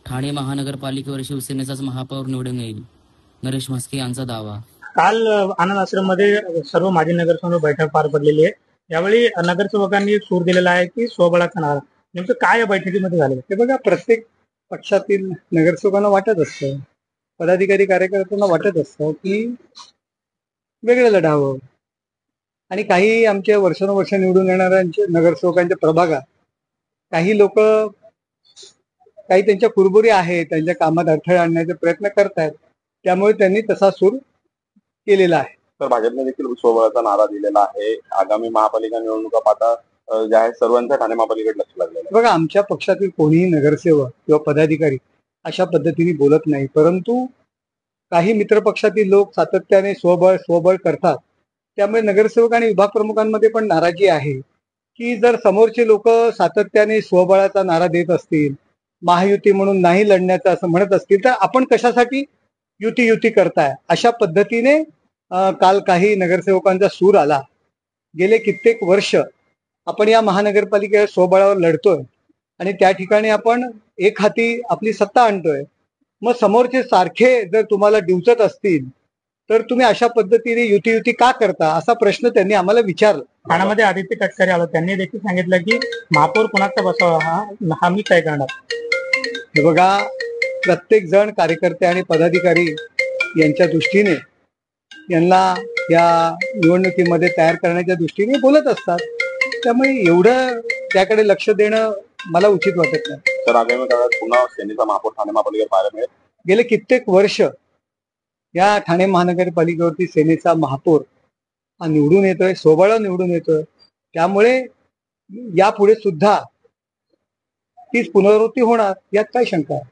ठाणे महानगरपालिकेवर शिवसेनेचाच महापौर निवडून येईल, नरेश म्हस्के यांचा दावा. काल आनंद आश्रम मध्ये सर्व माजी नगरसेवक बैठक पार पडलेली आहे. यावेळी नगरसेवकांनी सूर दिलेला आहे की स्वबळाचा नारा. नेमकं काय या बैठकीमध्ये झालं ते बघा. प्रत्येक पक्षातील नगरसेवकांना वाटत असतं, पदाधिकारी कार्यकर्त्यांना वाटत असतं की वेगळं लढावं. आणि काही आमच्या वर्षानुवर्ष निवडून येणाऱ्यांचे नगरसेवकांच्या प्रभागात काही लोक काही त्यांच्या कुरबुरी आहेत, त्यांच्या कामात अडथळे आणण्याचे प्रयत्न करतायत. त्यामुळे त्यांनी तसा सूर केलेला आहे. तर भाजपने देखील स्वबळाचा नारा दिलेला आहे. आगामी महापालिका निवडणुका पाहता ज्या आहेत सर्वांच्या ठाणे महापालिकेकडे लक्ष लागलेलं आहे. बघा, आमच्या पक्षातील कोणीही नगरसेवक किंवा पदाधिकारी अशा पद्धतीने बोलत नाही, परंतु काही मित्रपक्षातील लोक सातत्याने स्वबळ करतात. त्यामुळे नगरसेवक आणि विभाग प्रमुखांमध्ये पण नाराजी आहे की जर समोरचे लोक सातत्याने स्वबळाचा नारा देत असतील, महायुती म्हणून नाही लढण्याचं असं म्हणत असतील, तर आपण कशासाठी युती करताय, अशा पद्धतीने काल काही नगरसेवकांचा सूर आला. गेले कित्येक वर्ष आपण या महानगरपालिकेवर स्वबळावर लढतोय आणि त्या ठिकाणी आपण एक हाती आपली सत्ता आणतोय. मग समोरचे सारखे जर तुम्हाला डिवचत असतील तर तुम्ही अशा पद्धतीने युती का करता, असा प्रश्न त्यांनी आम्हाला विचारला. ठाण्यामध्ये आदित्य तटकरे आला, त्यांनी देखील सांगितलं की महापौर कोणाचा बसावा हा मी काय करणार. हे बघा, प्रत्येक जण कार्यकर्ते आणि पदाधिकारी यांच्या दृष्टीने यांना या निवडणुकीमध्ये तयार करण्याच्या दृष्टीने बोलत असतात. त्यामुळे एवढं त्याकडे लक्ष देणं मला उचित वाटत नाही. तर आगामी काळात पुन्हा सेनेचा महापौर ठाणे महापालिकेवर पाहायला मिळेल. गेले कित्येक वर्ष या ठाणे महानगरपालिकेवरती सेनेचा महापौर हा निवडून येतोय, स्वबळ निवडून येतोय. त्यामुळे यापुढे सुद्धा तीच पुनरावृत्ती होणार, यात काय शंका आहे.